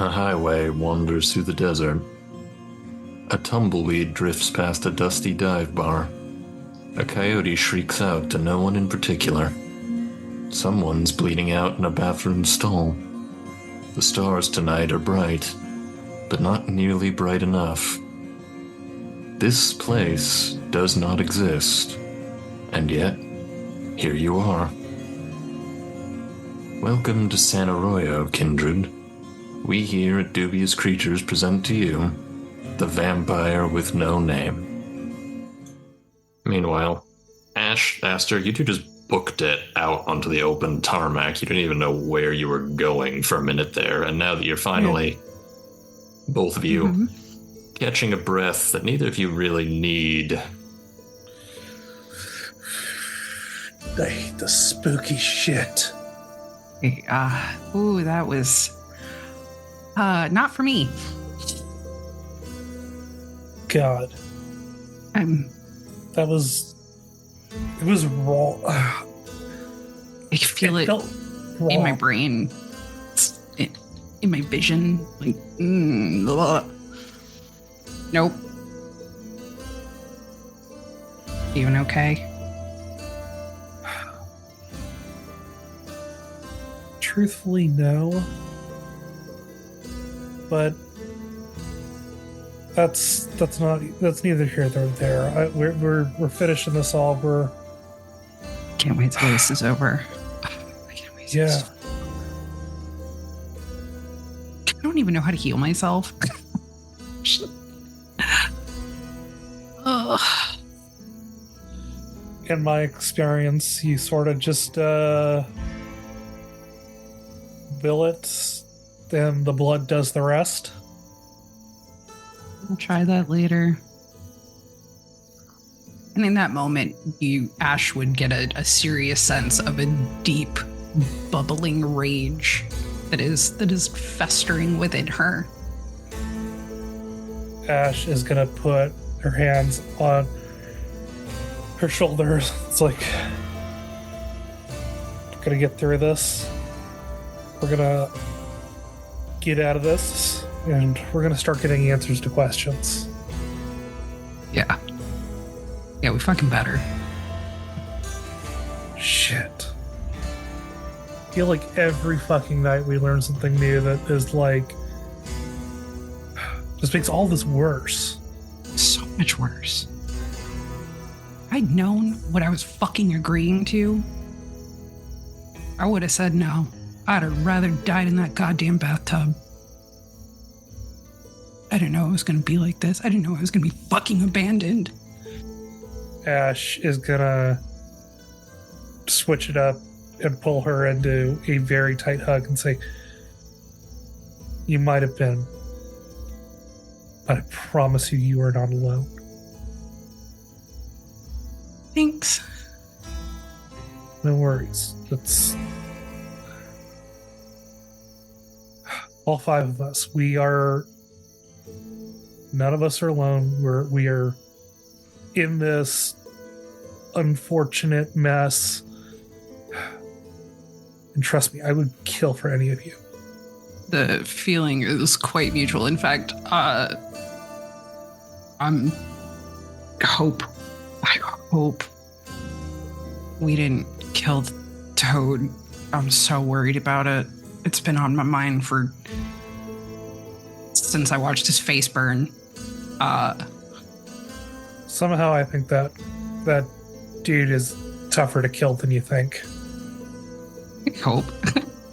A highway wanders through the desert. A tumbleweed drifts past a dusty dive bar. A coyote shrieks out to no one in particular. Someone's bleeding out in a bathroom stall. The stars tonight are bright, but not nearly bright enough. This place does not exist, and yet, here you are. Welcome to San Arroyo, kindred. We here at Dubious Creatures present to you the vampire with no name. Meanwhile, Aster, you two just booked it out onto the open tarmac. You didn't even know where you were going for a minute there, and now that you're finally, both of you, catching a breath that neither of you really need. I hate the spooky shit. That was not for me. God. It was raw. I feel it in my brain, in my vision. Like, nope. Even okay? Truthfully, no. But that's neither here nor there. We're finishing this all. Can't wait till this is over. I can't wait. Yeah. I don't even know how to heal myself. In my experience, you sort of just bill it, then the blood does the rest. I'll try that later. And in that moment, Ash would get a serious sense of a deep, bubbling rage that is festering within her. Ash is gonna put her hands on her shoulders. It's like, we're gonna get through this. We're gonna get out of this, and we're gonna start getting answers to questions. Yeah, we fucking better. Shit. I feel like every fucking night we learn something new that is like, just makes all this worse. So much worse. If I'd known what I was fucking agreeing to, I would have said no. I'd have rather died in that goddamn bathtub. I didn't know it was going to be like this. I didn't know I was going to be fucking abandoned. Ash is gonna switch it up and pull her into a very tight hug and say, you might have been, but I promise you, you are not alone. Thanks. No worries. It's all five of us. None of us are alone. We are in this unfortunate mess. And trust me, I would kill for any of you. The feeling is quite mutual. In fact, I hope we didn't kill Toad. I'm so worried about it. It's been on my mind since I watched his face burn. Somehow I think that dude is tougher to kill than you think. I hope.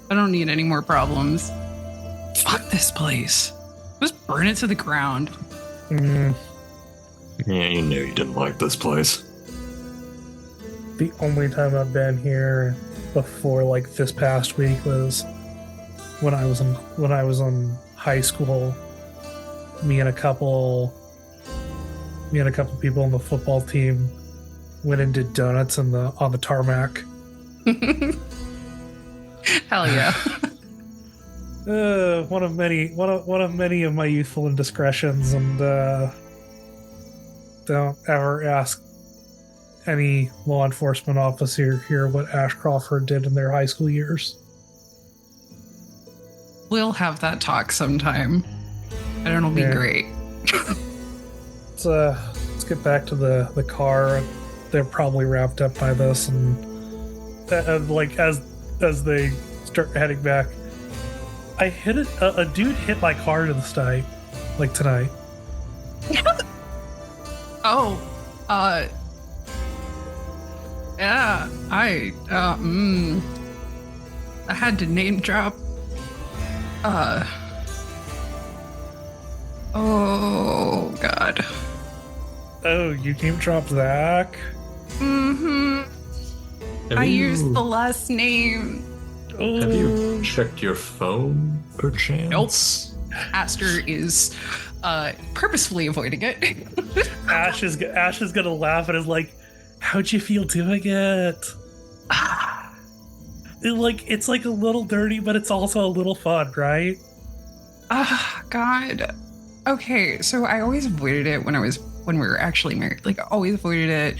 I don't need any more problems. Fuck this place. Just burn it to the ground. Yeah, you knew you didn't like this place. The only time I've been here before, like this past week, was when I was in high school. Me and a couple people on the football team went and did donuts on the tarmac. Hell yeah. One of many of my youthful indiscretions, and don't ever ask any law enforcement officer here what Ash Crawford did in their high school years. We'll have that talk sometime. And it'll be great. Let's get back to the car. They're probably wrapped up by this, and like as they start heading back, I hit it. A dude hit my car to the side, like tonight. Oh, yeah. I had to name drop. Oh God. Oh, you name dropped Zach? Mm-hmm. I used the last name. Oh. Have you checked your phone, perchance? Nope. Aster is purposefully avoiding it. Ash is gonna laugh and is like, "How'd you feel doing it?" It's like a little dirty, but it's also a little fun, right? God. Okay, so I always avoided it when we were actually married. Like, I always avoided it.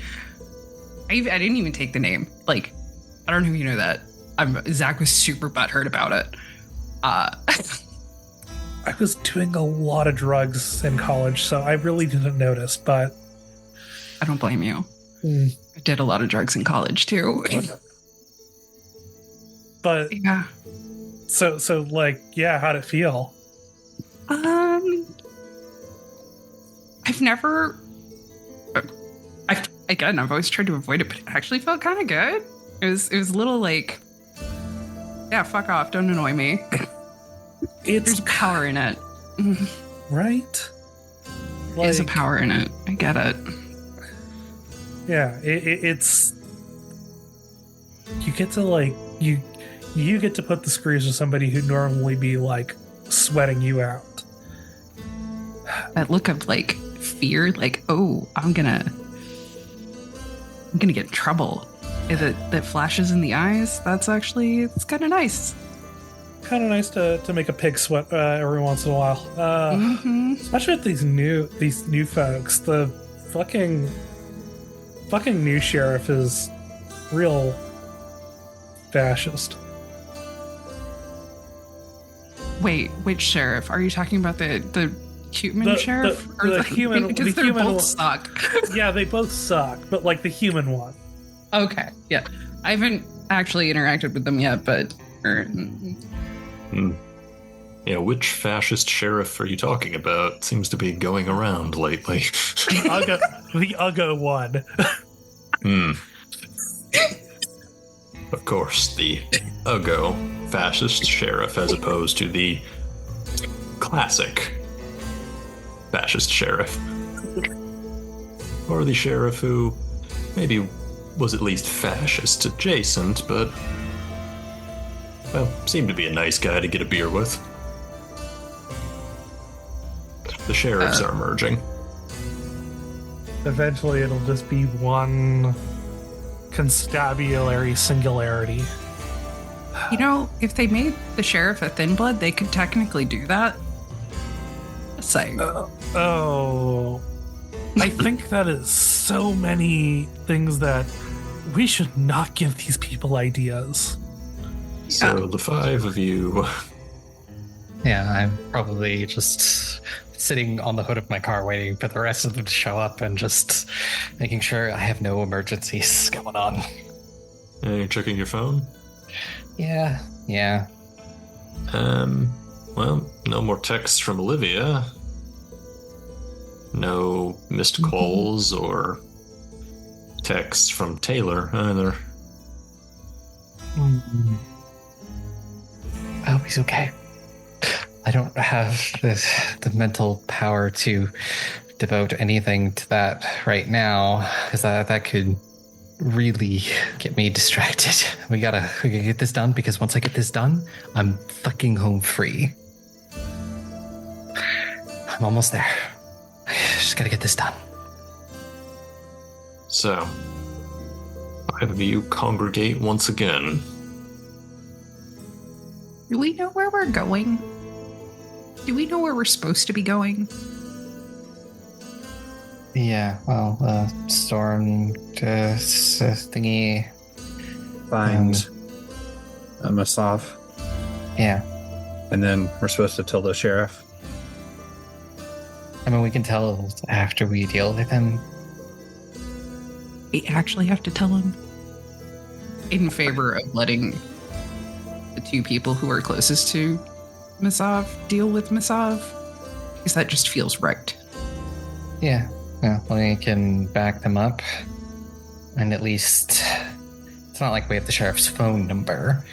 I didn't even take the name. Like, I don't know if you know that. Zach was super butthurt about it. I was doing a lot of drugs in college, so I really didn't notice, but I don't blame you. I did a lot of drugs in college too. But yeah. So like, yeah, how'd it feel? I've always tried to avoid it, but it actually felt kind of good. It was a little like, yeah, fuck off, don't annoy me. There's power in it. Right? There's a power in it. I get it. Yeah, it's you get to like you get to put the screws to somebody who'd normally be like sweating you out. That look of like fear, like, oh, I'm gonna get in trouble. That flashes in the eyes. It's kind of nice. Kind of nice to make a pig sweat every once in a while. Especially with these new folks. The fucking new sheriff is real fascist. Wait, which sheriff? Are you talking about the human sheriff? The human, because the they human both suck. Yeah, they both suck, but like the human one. Okay, yeah. I haven't actually interacted with them yet, but... Yeah, which fascist sheriff are you talking about? Seems to be going around lately. The Uggo one. Of course, the Uggo fascist sheriff as opposed to the classic fascist sheriff. Or the sheriff who maybe was at least fascist adjacent, but, well, seemed to be a nice guy to get a beer with. The sheriffs are merging. Eventually it'll just be one constabulary singularity. You know, if they made the sheriff a thin blood, they could technically do that. Just saying. I think that is so many things that we should not give these people ideas. So the five of you... Yeah, I'm probably just sitting on the hood of my car waiting for the rest of them to show up and just making sure I have no emergencies going on. You're checking your phone? Yeah. Well, no more texts from Olivia. No missed calls or texts from Taylor either. I hope he's okay. I don't have the mental power to devote anything to that right now, because that could really get me distracted. We gotta get this done, because once I get this done, I'm fucking home free. I'm almost there. Just gotta get this done. So, five of you congregate once again. Do we know where we're going? Do we know where we're supposed to be going? Yeah, well, storm thingy. Find a Masav. Yeah. And then we're supposed to tell the sheriff. I mean, we can tell after we deal with him. We actually have to tell him in favor of letting the two people who are closest to Masav deal with Masav, because that just feels right. Yeah, we can back them up. And at least, it's not like we have the sheriff's phone number.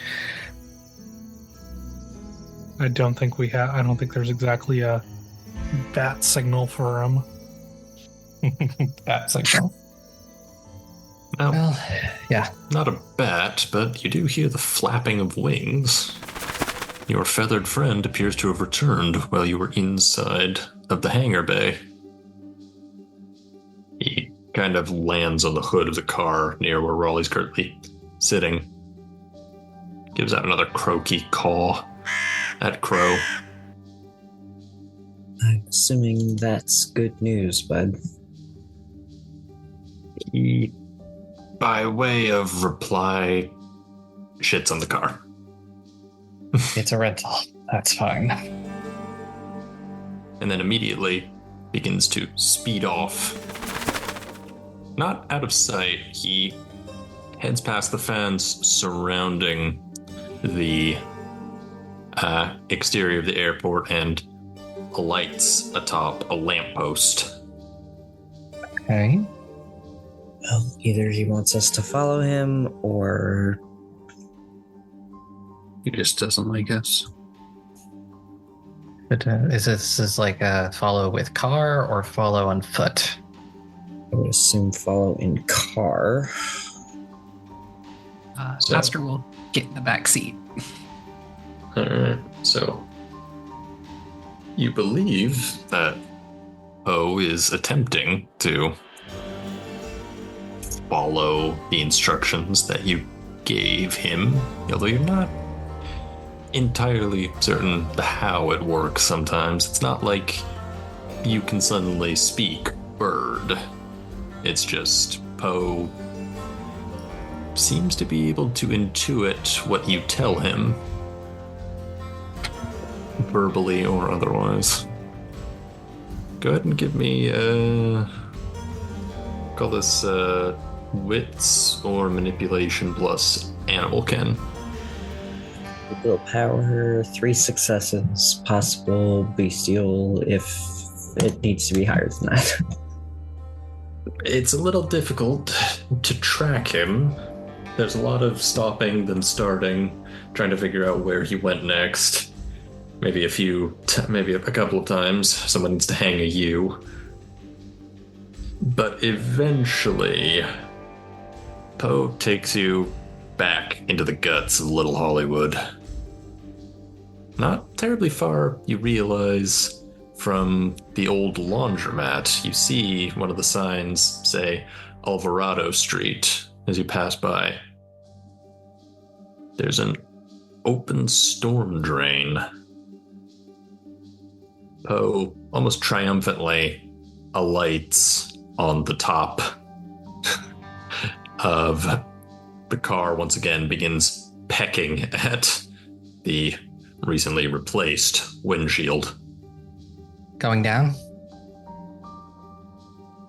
I don't think there's exactly a bat signal for him. Bat signal. Well, Yeah. not a bat, but you do hear the flapping of wings. Your feathered friend appears to have returned while you were inside of the hangar bay. He kind of lands on the hood of the car near where Raleigh's currently sitting. Gives out another croaky caw at Crowe. I'm assuming that's good news, bud. He, by way of reply, shits on the car. It's a rental. That's fine. And then immediately begins to speed off. Not out of sight, he heads past the fence surrounding the exterior of the airport and alights atop a lamppost. Okay. Well, either he wants us to follow him, or He just doesn't like us. But is this like a follow with car or follow on foot? I would assume follow in car. So- Aster will get in the back seat. Alright, so you believe that Poe is attempting to follow the instructions that you gave him, although you're not entirely certain the how it works sometimes. It's not like you can suddenly speak bird. It's just Poe seems to be able to intuit what you tell him, verbally or otherwise. Go ahead and give me call this wits or manipulation plus animal ken. Willpower, 3 successes, possible bestial if it needs to be higher than that. It's a little difficult to track him. There's a lot of stopping, then starting, trying to figure out where he went next. Maybe maybe a couple of times. Someone needs to hang a U. But eventually, Poe takes you back into the guts of Little Hollywood. Not terribly far, you realize, from the old laundromat. You see one of the signs say Alvarado Street as you pass by. There's an open storm drain. Poe almost triumphantly alights on the top of the car, once again begins pecking at the recently replaced windshield. Going down?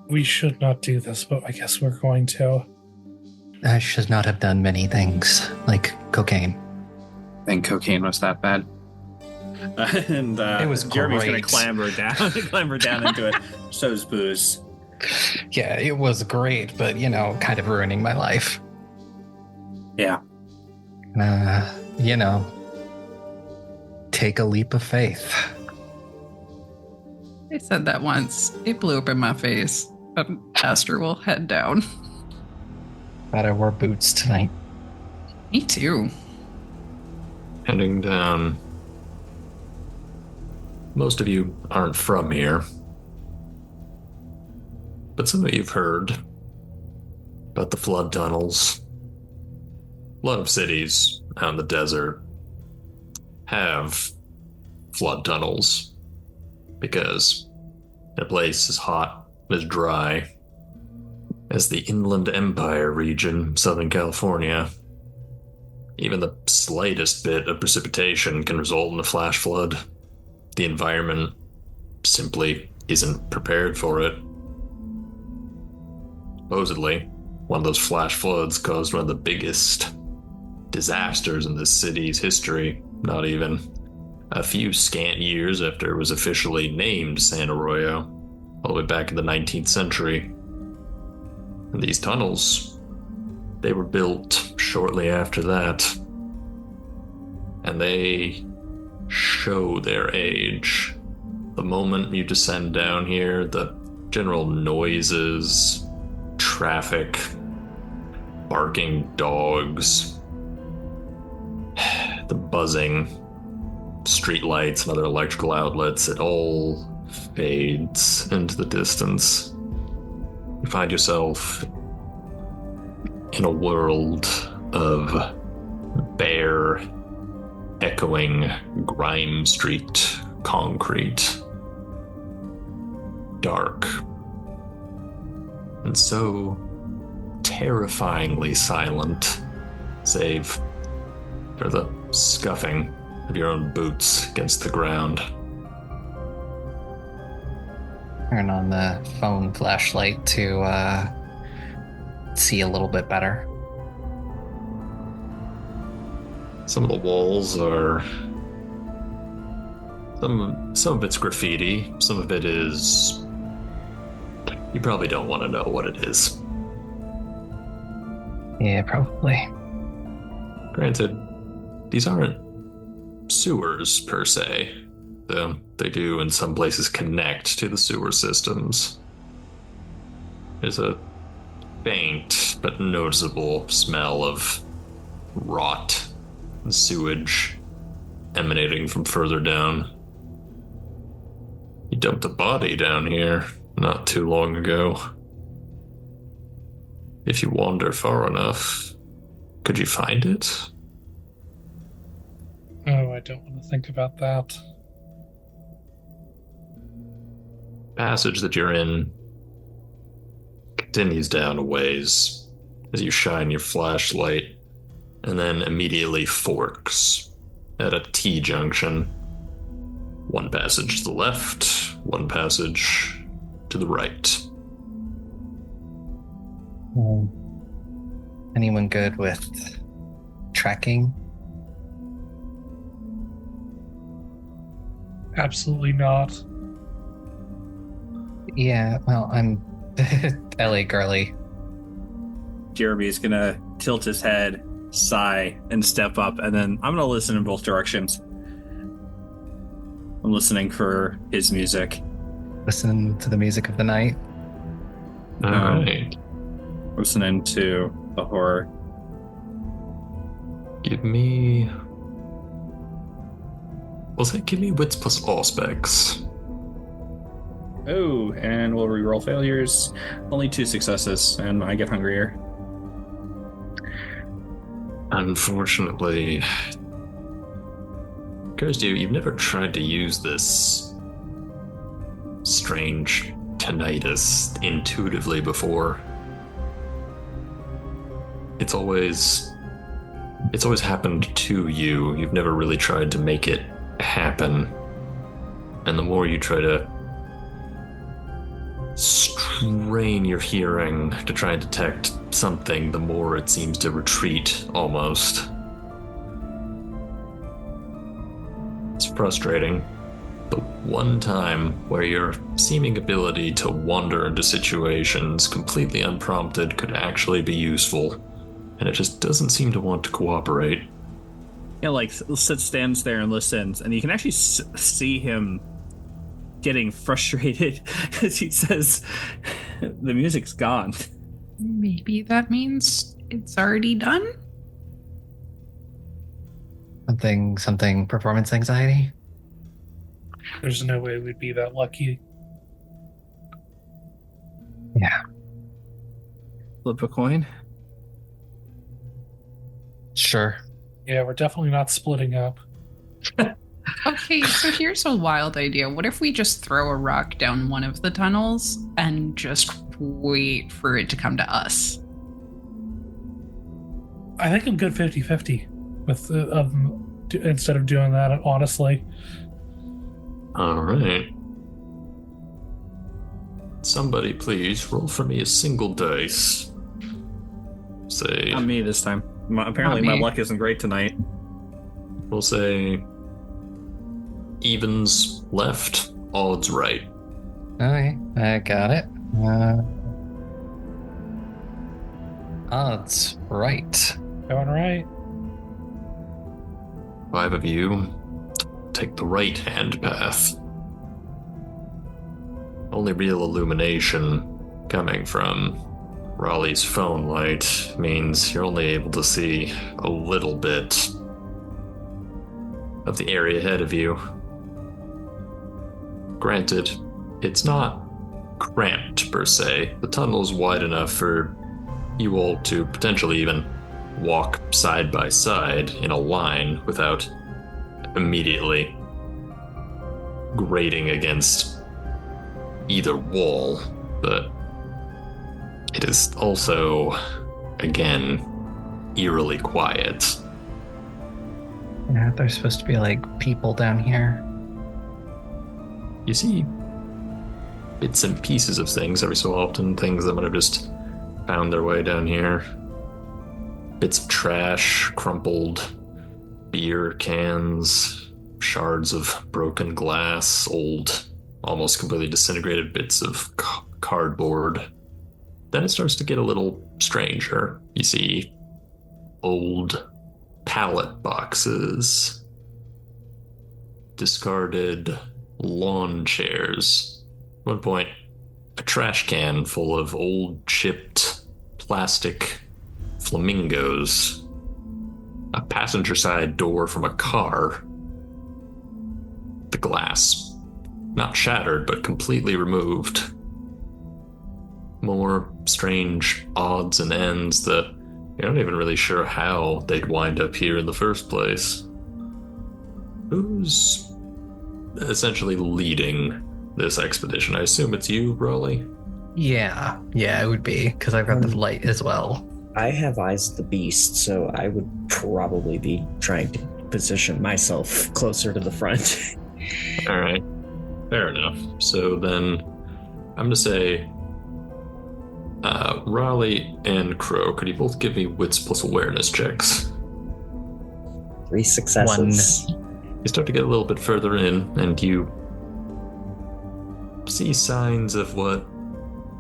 We should not do this, but I guess we're going to. I should not have done many things, like cocaine. I think cocaine was that bad. And It was Jeremy's going great. to clamber down into it. So's booze. Yeah, it was great, but, kind of ruining my life. Yeah. Take a leap of faith. I said that once. It blew up in my face. But Aster will head down. Thought I wore boots tonight. Me too. Heading down. Most of you aren't from here, but some of you've heard about the flood tunnels. A lot of cities out in the desert have flood tunnels because a place as hot, as dry as the Inland Empire region, Southern California. Even the slightest bit of precipitation can result in a flash flood. The environment simply isn't prepared for it. Supposedly, one of those flash floods caused one of the biggest disasters in the city's history, not even a few scant years after it was officially named San Arroyo, all the way back in the 19th century. And these tunnels, they were built shortly after that, and they show their age. The moment you descend down here, the general noises, traffic, barking dogs, the buzzing, streetlights and other electrical outlets, it all fades into the distance. You find yourself in a world of bare, echoing grime street concrete. Dark. And so terrifyingly silent, save for the scuffing of your own boots against the ground. Turn on the phone flashlight to see a little bit better. Some of the walls are... Some of it's graffiti, some of it is... You probably don't want to know what it is. Yeah, probably. Granted, these aren't sewers per se, though they do in some places connect to the sewer systems. There's a faint but noticeable smell of rot and sewage emanating from further down. You dumped a body down here not too long ago. If you wander far enough, could you find it? Oh, I don't want to think about that. Passage that you're in continues down a ways as you shine your flashlight, and then immediately forks at a T-junction. One passage to the left, one passage to the right. Anyone good with tracking? Absolutely not. Yeah, well, I'm LA girly. Jeremy's gonna tilt his head, sigh, and step up, and then I'm gonna listen in both directions. I'm listening for his music. Listen to the music of the night. Alright. Listening to the horror. Give me... Give me wits plus aspects. Oh, and we'll reroll failures. Only 2 successes, and I get hungrier. Unfortunately, occurs to you, you've never tried to use this strange tinnitus intuitively before. It's always happened to you. You've never really tried to make it happen. And the more you try to strain your hearing to try and detect something, the more it seems to retreat, almost. It's frustrating. The one time where your seeming ability to wander into situations completely unprompted could actually be useful, and it just doesn't seem to want to cooperate. Yeah, like stands there and listens, and you can actually see him getting frustrated as he says, "The music's gone." Maybe that means it's already done? Something performance anxiety? There's no way we'd be that lucky. Yeah. Flip a coin. Sure. Yeah, we're definitely not splitting up. Okay, so here's a wild idea. What if we just throw a rock down one of the tunnels and just wait for it to come to us? I think I'm good 50-50. with instead of doing that, honestly. All right. Somebody please roll for me a single dice. Say, Not me this time. Apparently, Not my me. luck isn't great tonight. we'll say evens left, odds right. Okay, I got it. Odds right. Going right. 5 of you take the right hand path. Only real illumination coming from Raleigh's phone light means you're only able to see a little bit of the area ahead of you. Granted, it's not cramped per se. The tunnel's wide enough for you all to potentially even walk side by side in a line without immediately grating against either wall, but it is also, again, eerily quiet. Yeah, there's supposed to be like people down here. You see bits and pieces of things every so often, things that might have just found their way down here. Bits of trash, crumpled beer cans, shards of broken glass, old, almost completely disintegrated bits of cardboard. Then it starts to get a little stranger. You see old pallet boxes, discarded lawn chairs. At one point, a trash can full of old chipped plastic flamingos, a passenger side door from a car, the glass not shattered but completely removed. More strange odds and ends that you're not even really sure how they'd wind up here in the first place. Who's essentially leading this expedition? I assume it's you, Raleigh? Yeah, it would be, because I've got the light as well. I have eyes of the beast, so I would probably be trying to position myself closer to the front. All right, fair enough. So then I'm going to say Raleigh and Crowe, could you both give me wits plus awareness checks? 3 successes. You start to get a little bit further in, and you see signs of what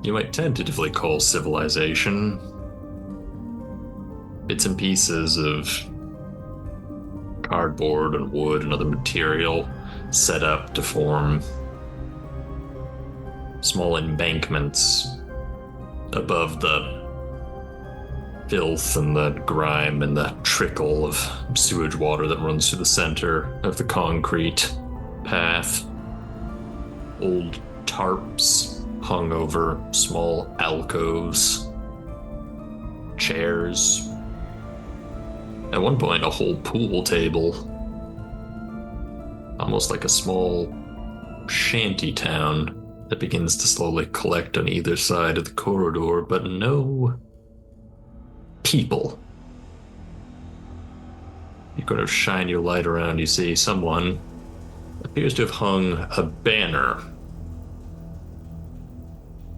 you might tentatively call civilization. Bits and pieces of cardboard and wood and other material set up to form small embankments above the filth and the grime and the trickle of sewage water that runs through the center of the concrete path. Old tarps hung over small alcoves, chairs. At one point, a whole pool table, almost like a small shanty town that begins to slowly collect on either side of the corridor, but no people. You kind of shine your light around, you see someone appears to have hung a banner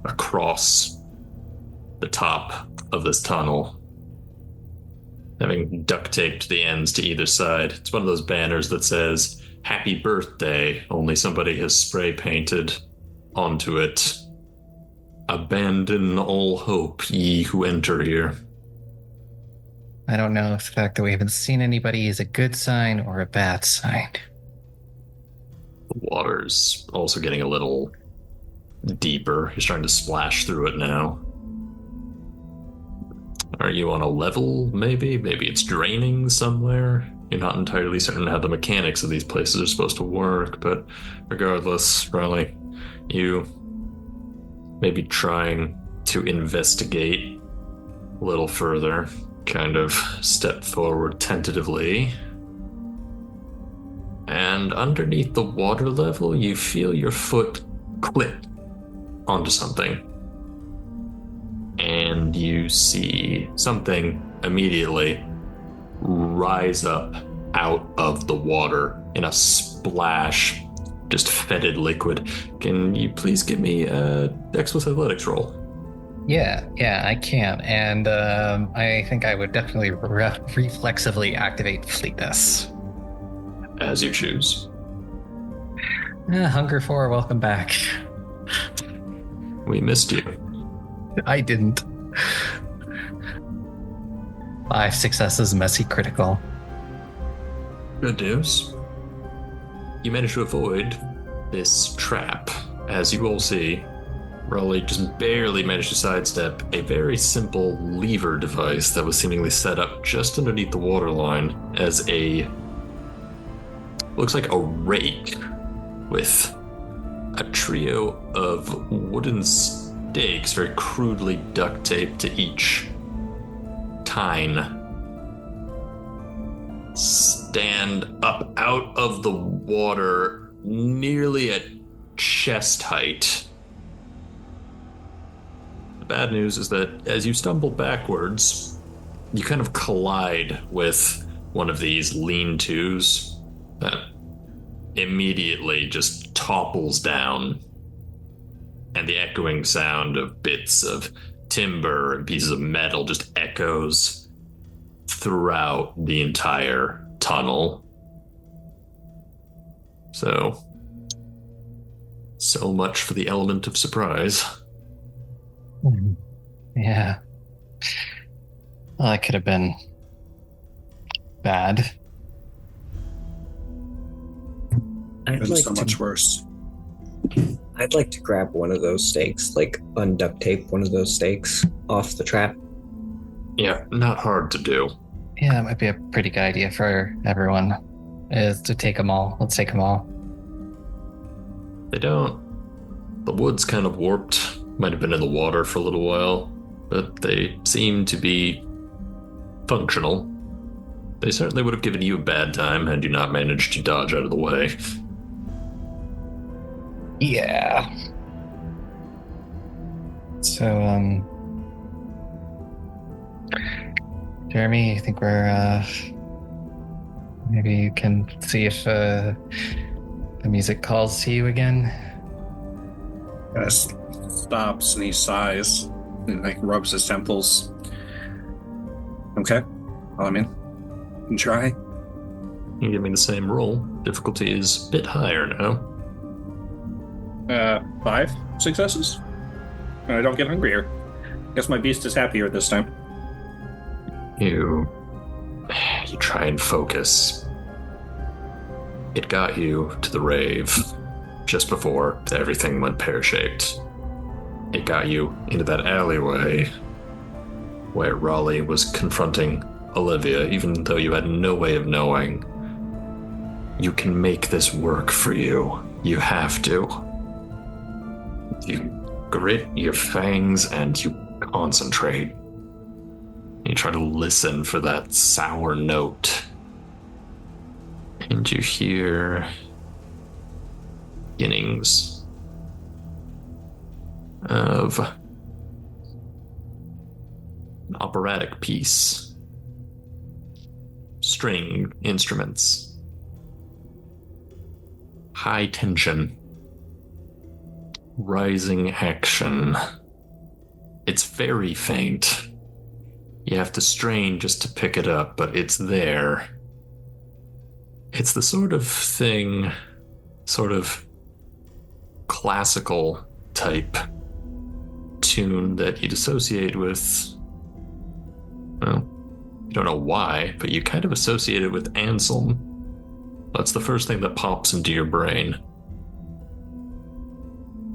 across the top of this tunnel, having duct taped the ends to either side. It's one of those banners that says, "Happy Birthday," only somebody has spray painted onto it, "Abandon all hope, ye who enter here." I don't know if the fact that we haven't seen anybody is a good sign or a bad sign. The water's also getting a little deeper. You're starting to splash through it now. Are you on a level, maybe? Maybe it's draining somewhere? You're not entirely certain how the mechanics of these places are supposed to work, but regardless, Raleigh, you may be trying to investigate a little further, kind of step forward tentatively. And underneath the water level, you feel your foot clip onto something. And you see something immediately rise up out of the water in a splash, just fetid liquid. Can you please give me a Dexterous Athletics roll? Yeah, I can. And I think I would definitely reflexively activate Fleetness. As you choose. Hunger 4, welcome back. We missed you. I didn't. 5 successes, messy critical. Good news. You managed to avoid this trap. As you all see, Raleigh just barely managed to sidestep a very simple lever device that was seemingly set up just underneath the waterline as looks like a rake with a trio of wooden stakes very crudely duct taped to each tine stand up out of the water nearly at chest height. The bad news is that as you stumble backwards, you kind of collide with one of these lean-tos that immediately just topples down, and the echoing sound of bits of timber and pieces of metal just echoes throughout the entire tunnel. So much for the element of surprise. Yeah. Well, that could have been bad. I'd It's so much worse. I'd like to grab one of those stakes, like unduct tape one of those stakes off the trap. Yeah, not hard to do. Yeah, that might be a pretty good idea for everyone, is to take them all. Let's take them all. They don't. The wood's kind of warped. Might have been in the water for a little while, but they seem to be functional. They certainly would have given you a bad time had you not managed to dodge out of the way. Yeah. So, Jeremy, I think we're, maybe you can see if, the music calls to you again. Stops and he sighs and like rubs his temples. Okay. Well, I mean, you can try. You can give me the same roll. Difficulty is a bit higher now. 5 successes. I don't get hungrier. Guess my beast is happier this time. You try and focus. It got you to the rave just before everything went pear-shaped. It got you into that alleyway where Raleigh was confronting Olivia, even though you had no way of knowing. You can make this work for you. You have to. You grit your fangs and you concentrate. You try to listen for that sour note. And you hear beginnings of an operatic piece. String instruments. High tension. Rising action. It's very faint. You have to strain just to pick it up, but it's there. It's the sort of thing, sort of classical type tune that you'd associate with, well, you don't know why, but you kind of associate it with Anselm. That's the first thing that pops into your brain.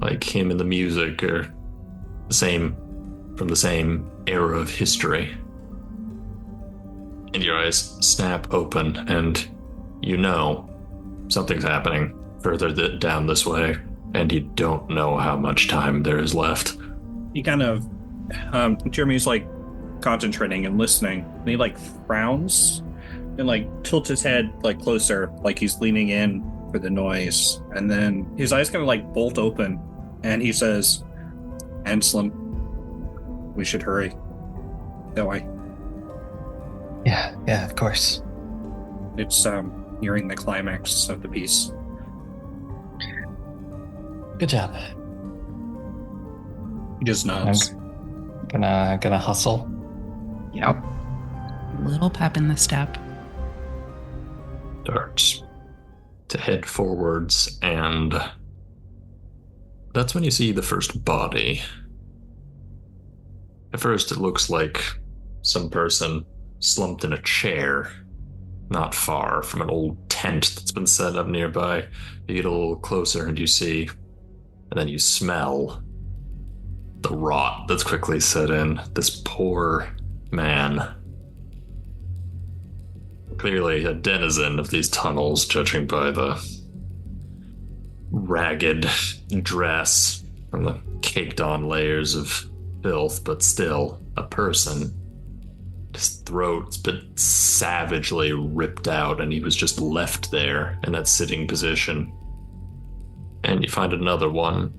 Like him in the music, or from the same era of history. And your eyes snap open, and you know something's happening further down this way, and you don't know how much time there is left. He kind of, Jeremy's like concentrating and listening, and he like frowns and like tilts his head like closer, like he's leaning in for the noise, and then his eyes kind of like bolt open, and he says, "Anselm, we should hurry." That way. Yeah, of course. It's nearing the climax of the piece. Good job. He just nods. Gonna hustle. Yep. Little pep in the step. Starts to head forwards, and that's when you see the first body. At first, it looks like some person slumped in a chair, not far from an old tent that's been set up nearby. You get a little closer and you see, and then you smell the rot that's quickly set in. This poor man. Clearly a denizen of these tunnels, judging by the ragged dress from the caked on layers of filth, but still a person. His throat's been savagely ripped out, and he was just left there in that sitting position. And you find another one.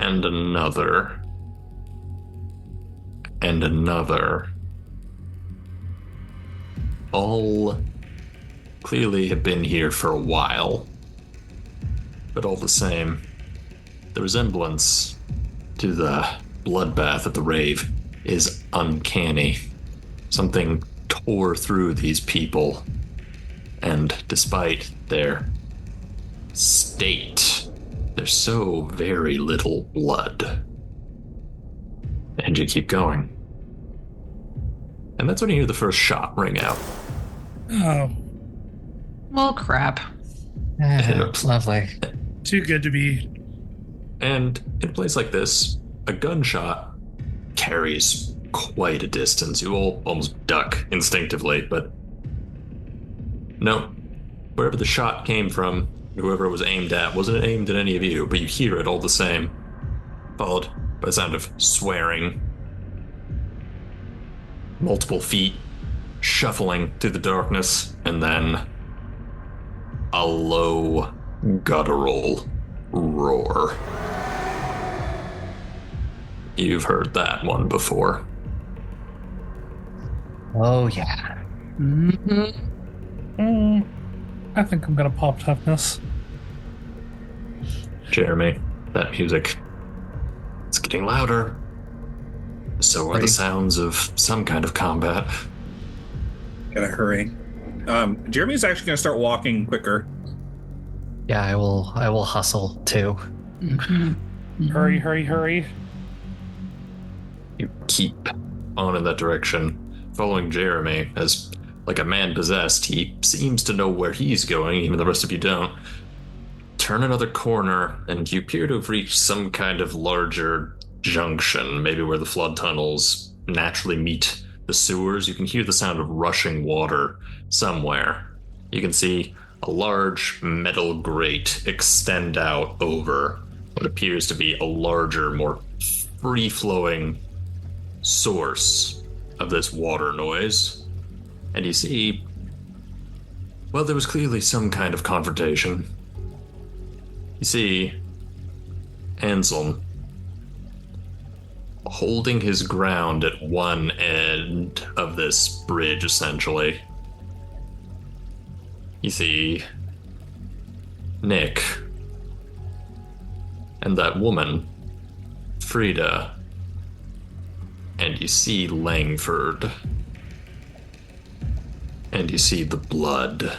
And another. And another. All clearly have been here for a while. But all the same, the resemblance to the bloodbath at the rave is uncanny. Something tore through these people, and despite their state, there's so very little blood. And you keep going. And that's when you hear the first shot ring out. Oh, Well, crap. Lovely. too good to be. And in a place like this, a gunshot carries quite a distance. You all almost duck instinctively, but no. Wherever the shot came from, whoever it was aimed at, wasn't aimed at any of you, but you hear it all the same. Followed by the sound of swearing. Multiple feet shuffling through the darkness, and then a low, guttural roar. You've heard that one before. Oh, yeah. Mm-hmm. I think I'm gonna pop toughness. Jeremy, that music, it's getting louder. So are the Right. sounds of some kind of combat. Gotta hurry. Jeremy's actually gonna start walking quicker. Yeah, I will hustle too. Mm-hmm. Hurry, hurry, hurry. You keep on in that direction, following Jeremy as, like a man possessed, he seems to know where he's going, even the rest of you don't. Turn another corner, and you appear to have reached some kind of larger junction, maybe where the flood tunnels naturally meet the sewers. You can hear the sound of rushing water somewhere. You can see a large metal grate extend out over what appears to be a larger, more free-flowing source of this water noise. And you see, well, there was clearly some kind of confrontation. You see Anselm holding his ground at one end of this bridge, essentially. You see Nick and that woman, Frida, and you see Langford, and you see the blood.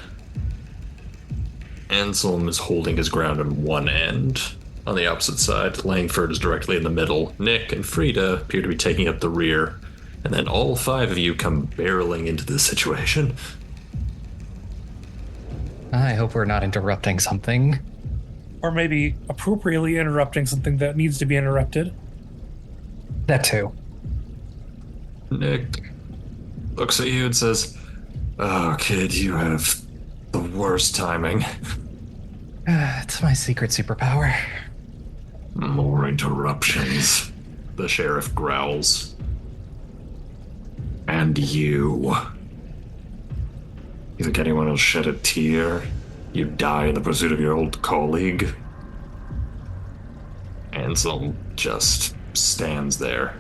Anselm is holding his ground on one end. On the opposite side, Langford is directly in the middle. Nick and Frida appear to be taking up the rear. And then all five of you come barreling into this situation. I hope we're not interrupting something. Or maybe appropriately interrupting something that needs to be interrupted. That too. Nick looks at you and says, "Oh, kid, you have the worst timing. It's my secret superpower. More interruptions," the sheriff growls. "And you. You think anyone will shed a tear? You die in the pursuit of your old colleague?" Anselm just stands there.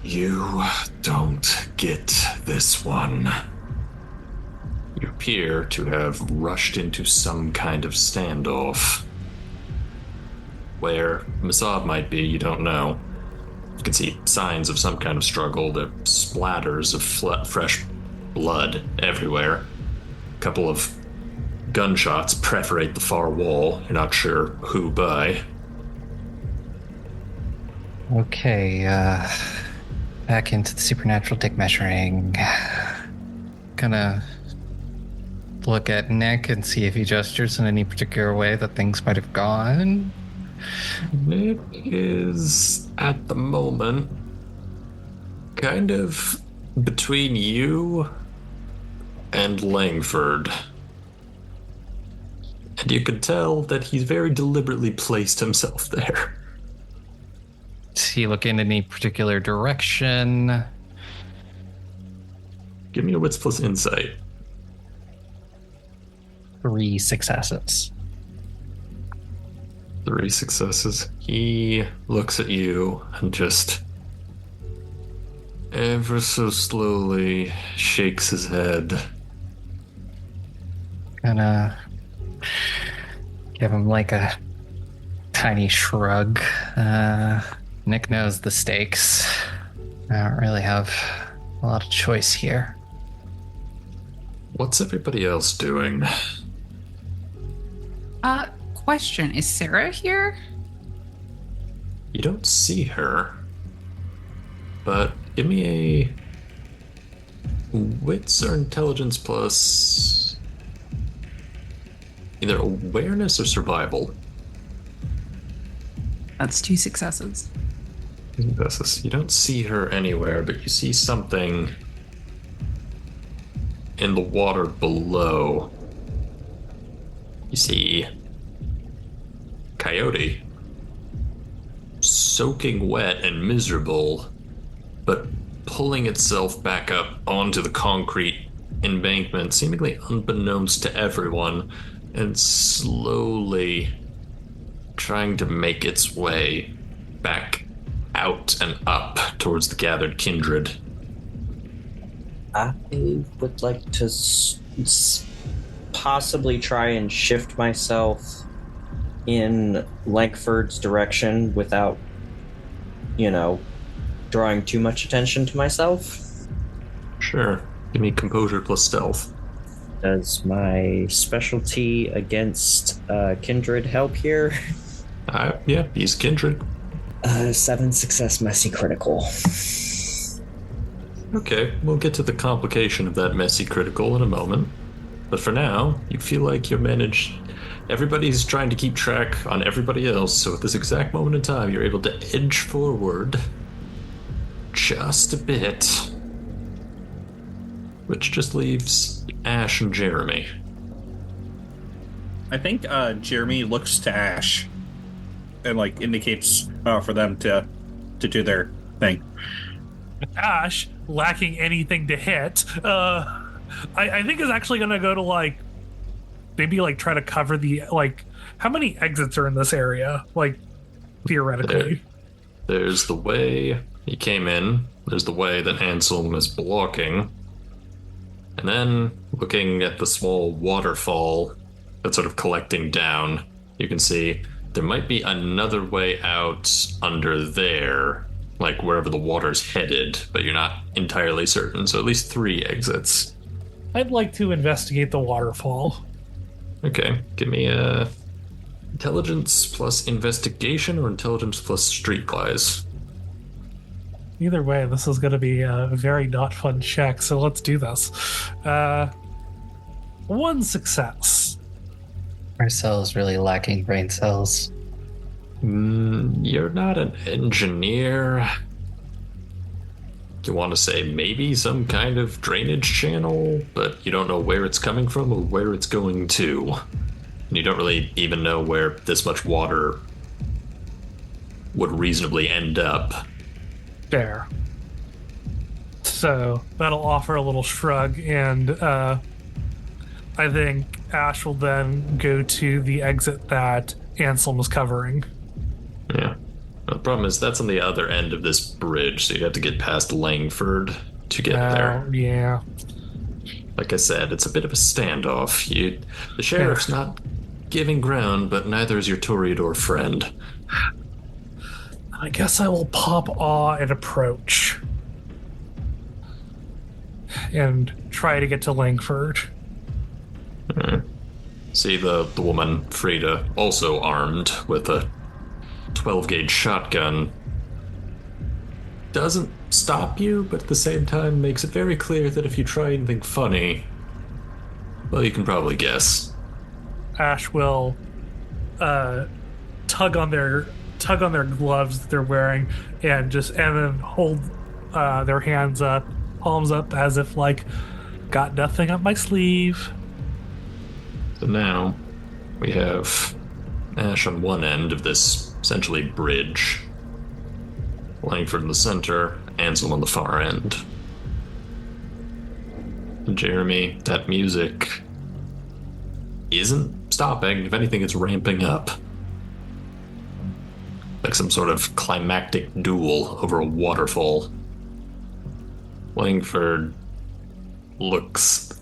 "You don't get this one." You appear to have rushed into some kind of standoff. Where Masav might be, you don't know. You can see signs of some kind of struggle. There are splatters of fresh blood everywhere. A couple of gunshots perforate the far wall. You're not sure who by. Okay, back into the supernatural dick measuring. Gonna look at Nick and see if he gestures in any particular way that things might have gone. Nick is, at the moment, kind of between you and Langford. And you can tell that he's very deliberately placed himself there. Does he look in any particular direction? Give me a wits plus insight. 3 successes. 3 successes. He looks at you and just ever so slowly shakes his head. Gonna give him like a tiny shrug. Nick knows the stakes. I don't really have a lot of choice here. What's everybody else doing? Question, is Sarah here? You don't see her, but give me a wits or intelligence plus either awareness or survival. That's 2 successes. You don't see her anywhere, but you see something in the water below. You see Coyote, soaking wet and miserable, but pulling itself back up onto the concrete embankment, seemingly unbeknownst to everyone, and slowly trying to make its way back out and up towards the gathered kindred. I would like to possibly try and shift myself in Langford's direction without, drawing too much attention to myself. Sure. Give me composure plus stealth. Does my specialty against kindred help here? Yeah, he's kindred. 7 success, messy critical. Okay, we'll get to the complication of that messy critical in a moment. But for now, you feel like you're managed. Everybody's trying to keep track on everybody else, so at this exact moment in time, you're able to edge forward just a bit. Which just leaves Ash and Jeremy. I think Jeremy looks to Ash and indicates for them to do their thing. Ash, lacking anything to hit, I think is actually going to go to maybe try to cover the how many exits are in this area, theoretically. There's the way he came in. There's the way that Anselm is blocking. And then looking at the small waterfall that's sort of collecting down, you can see there might be another way out under there, wherever the water's headed, but you're not entirely certain. So at least 3 exits. I'd like to investigate the waterfall. Okay, give me a intelligence plus investigation or intelligence plus streetwise. Either way, this is going to be a very not fun check, so let's do this. 1 success. Marcel's really lacking brain cells. You're not an engineer. You want to say maybe some kind of drainage channel, but you don't know where it's coming from or where it's going to. And you don't really even know where this much water would reasonably end up. Fair. So that'll offer a little shrug, and I think Ash will then go to the exit that Anselm was covering. Yeah. The problem is that's on the other end of this bridge, so you have to get past Langford to get there. Yeah. Like I said, it's a bit of a standoff. The sheriff's not giving ground, but neither is your Toreador friend. I guess I will pop awe and approach. And try to get to Langford. See the woman, Frida, also armed with a 12-gauge shotgun. Doesn't stop you, but at the same time makes it very clear that if you try anything funny, well, you can probably guess. Ash will tug on their gloves that they're wearing and then hold their hands up, palms up, as if like, got nothing up my sleeve. So now we have Ash on one end of this essentially bridge, Langford in the center, Ansel on the far end. Jeremy, that music isn't stopping. If anything, it's ramping up. Like some sort of climactic duel over a waterfall. Langford looks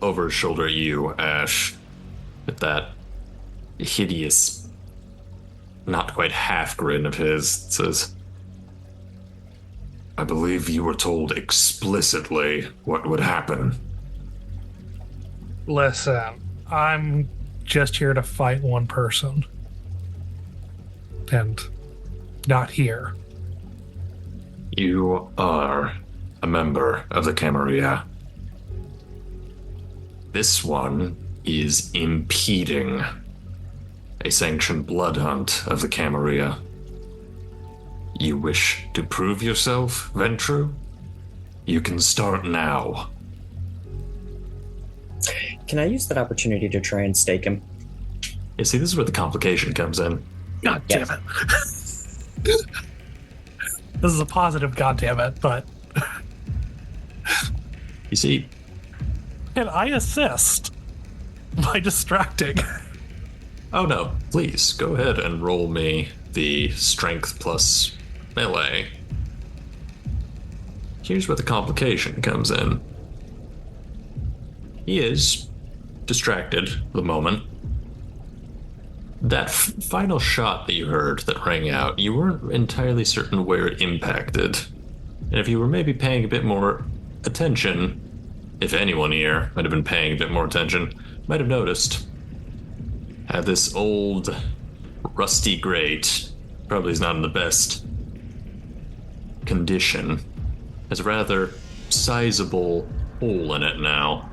over his shoulder at you, Ash, with that hideous, not quite half grin of his. Says, I believe you were told explicitly what would happen. Listen, I'm just here to fight one person. And not here. You are a member of the Camarilla. This one is impeding a sanctioned blood hunt of the Camarilla. You wish to prove yourself, Ventru? You can start now. Can I use that opportunity to try and stake him? You see, this is where the complication comes in. God damn it. This is a positive goddamn it, but You see, can I assist by distracting? oh no, please go ahead and roll me the strength plus melee. Here's where the complication comes in. He is distracted at the moment. That final shot that you heard that rang out, you weren't entirely certain where it impacted. And if you were maybe paying a bit more attention, if anyone here might have been paying a bit more attention, might have noticed how this old rusty grate probably is not in the best condition. Has a rather sizable hole in it now.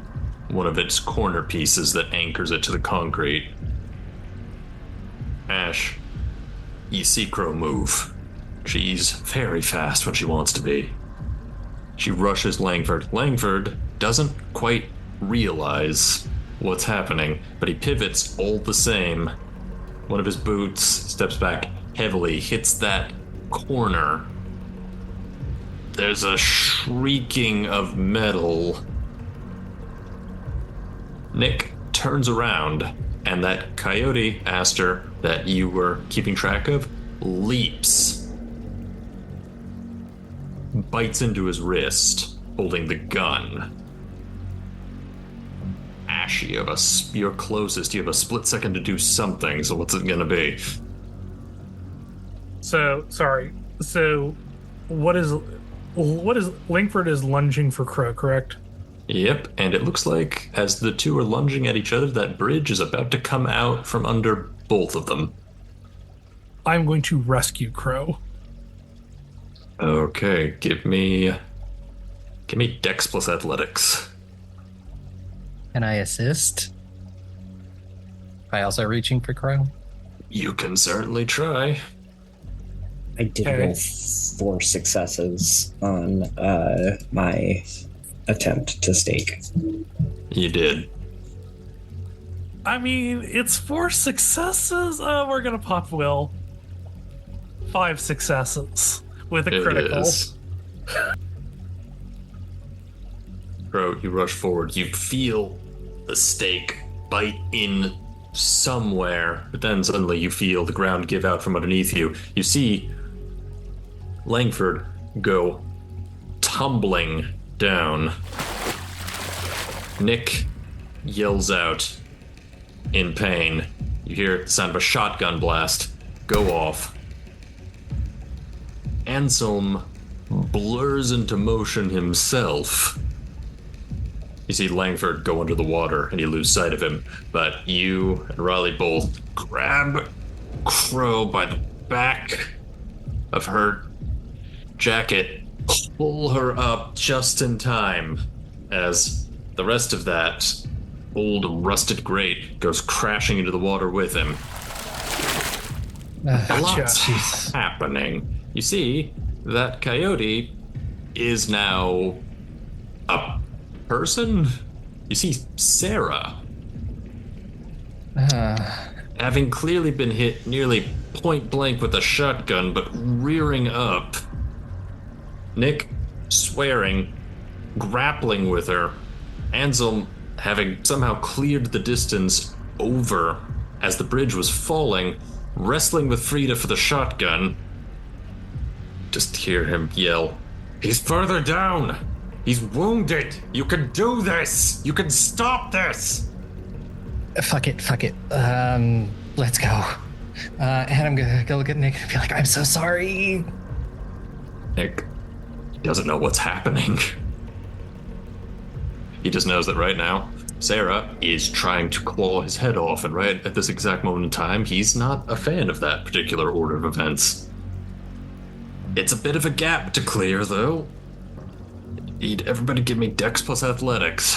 One of its corner pieces that anchors it to the concrete. Ash, you see Crowe move. She's very fast when she wants to be. She rushes Langford. Langford doesn't quite realize what's happening, but he pivots all the same. One of his boots steps back heavily, hits that corner. There's a shrieking of metal. Nick turns around, and that coyote, Aster, that you were keeping track of, leaps. Bites into his wrist, holding the gun. Ash, you're closest. You have a split second to do something, so what's it gonna be? So, sorry. So, what is Langford is lunging for Crowe, correct? Yep, and it looks like as the two are lunging at each other, that bridge is about to come out from under both of them. I'm going to rescue Crowe. Okay, give me Dex plus Athletics. Can I assist? By also reaching for Crowe? You can certainly try. I did roll 4 successes on my attempt to stake. You did. I mean, it's 4 successes. We're gonna pop Will. 5 successes with a critical. It is. Crowe, you rush forward. You feel the stake bite in somewhere, but then suddenly you feel the ground give out from underneath you. You see Langford go tumbling down. Nick yells out in pain. You hear the sound of a shotgun blast go off. Anselm blurs into motion himself. You see Langford go under the water and you lose sight of him, but you and Raleigh both grab Crowe by the back of her jacket, pull her up just in time as the rest of that old rusted grate goes crashing into the water with him. A lot's happening. You see that Coyote is now a person. You see Sarah, having clearly been hit nearly point blank with a shotgun, but rearing up. Nick swearing, grappling with her. Anselm having somehow cleared the distance over as the bridge was falling, wrestling with Frida for the shotgun. Just hear him yell, "He's further down! He's wounded! You can do this! You can stop this!" Fuck it. Let's go. And I'm gonna go look at Nick and be like, I'm so sorry. Nick doesn't know what's happening. He just knows that right now, Sarah is trying to claw his head off, and right at this exact moment in time, he's not a fan of that particular order of events. It's a bit of a gap to clear, though. Need everybody give me Dex plus Athletics.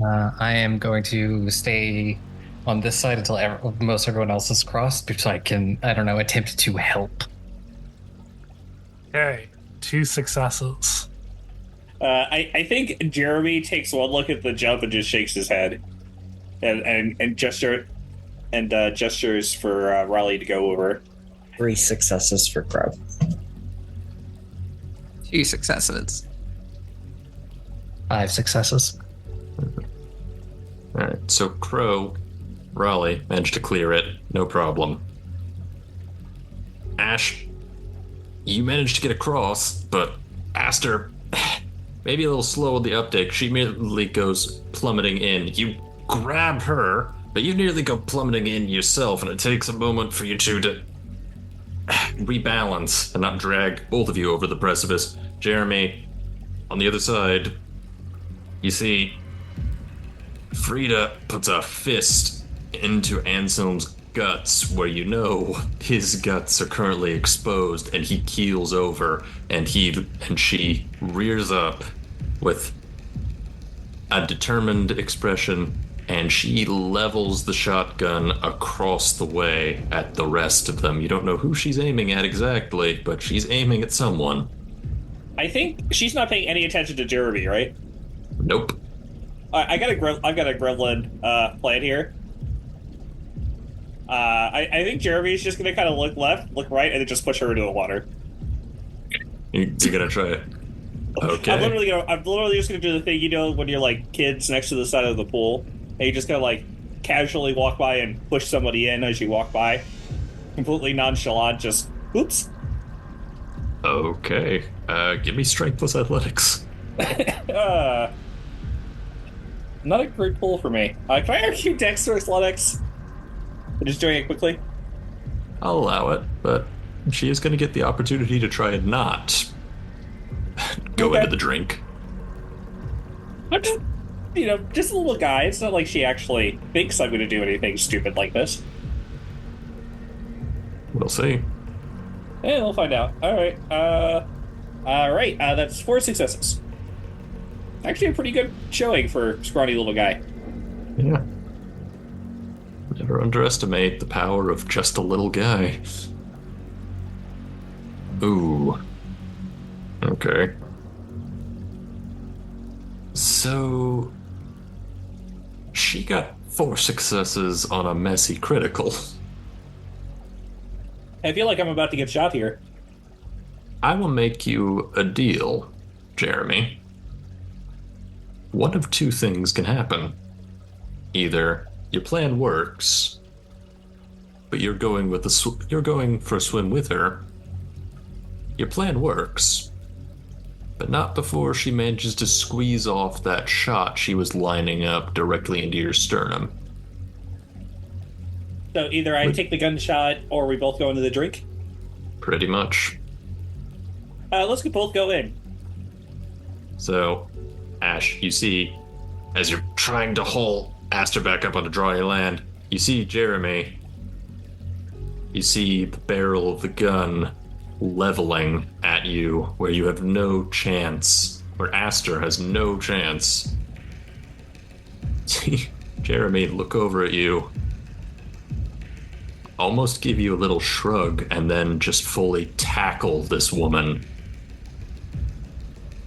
I am going to stay on this side until most everyone else is crossed, so I can, attempt to help. Okay, 2 successes. I think Jeremy takes one look at the jump and just shakes his head, and gestures for Raleigh to go over. 3 successes for Crowe. 2 successes. 5 successes. Alright, so Crowe, Raleigh managed to clear it, no problem. Ash, you managed to get across, but Aster, maybe a little slow with the uptake. She immediately goes plummeting in. You grab her, but you nearly go plummeting in yourself, and it takes a moment for you two to rebalance and not drag both of you over the precipice. Jeremy, on the other side, you see Frida puts a fist into Anselm's guts, where you know his guts are currently exposed, and he keels over, and she rears up with a determined expression, and she levels the shotgun across the way at the rest of them. You don't know who she's aiming at exactly, but she's aiming at someone. I think she's not paying any attention to Jeremy, right? Nope. I've got a gremlin plan here. I think Jeremy's just gonna kind of look left, look right, and then just push her into the water. You're gonna try it? Okay. I'm literally just gonna do the thing, when you're like kids next to the side of the pool, and you just gotta casually walk by and push somebody in as you walk by, completely nonchalant. Just oops. Okay. Give me strength plus athletics. Not a great pull for me. Can I argue Dex or athletics? I'm just doing it quickly. I'll allow it, but she is going to get the opportunity to try and not go into the drink. I'm just, just a little guy. It's not like she actually thinks I'm going to do anything stupid like this. We'll see. Yeah, we'll find out. All right. That's 4 successes. Actually, a pretty good showing for a scrawny little guy. Yeah. Never underestimate the power of just a little guy. Ooh. Okay. So she got 4 successes on a messy critical. I feel like I'm about to get shot here. I will make you a deal, Jeremy. One of 2 things can happen. Either your plan works, but you're going for a swim with her. Your plan works, but not before she manages to squeeze off that shot she was lining up directly into your sternum. So either I take the gunshot or we both go into the drink? Pretty much. Let's both go in. So, Ash, you see, as you're trying to haul Aster back up onto dry land, you see Jeremy. You see the barrel of the gun leveling at you where you have no chance, where Aster has no chance. See Jeremy look over at you, almost give you a little shrug, and then just fully tackle this woman.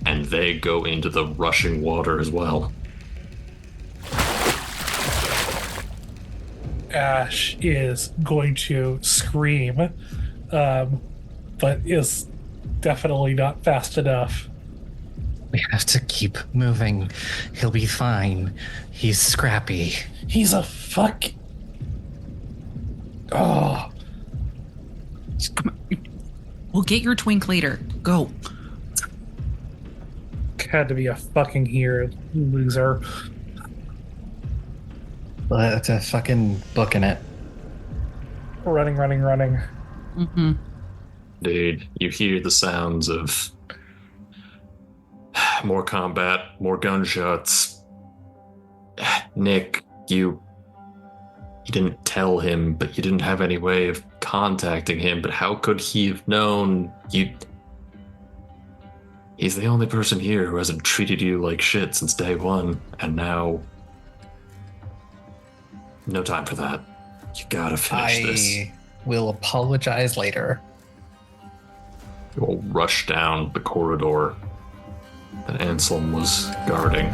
And they go into the rushing water as well. Ash is going to scream, but is definitely not fast enough. We have to keep moving. He'll be fine. He's scrappy. He's a fuck. Oh, Come on. We'll get your twink later. Go. had to be a fucking hero, loser. That's a fucking booking it. Running. Mm-hmm. Dude, you hear the sounds of more combat, more gunshots. Nick, you didn't tell him, but you didn't have any way of contacting him, but how could he have known He's the only person here who hasn't treated you like shit since day one, and now no time for that. You gotta finish this. I will apologize later. You will rush down the corridor that Anselm was guarding.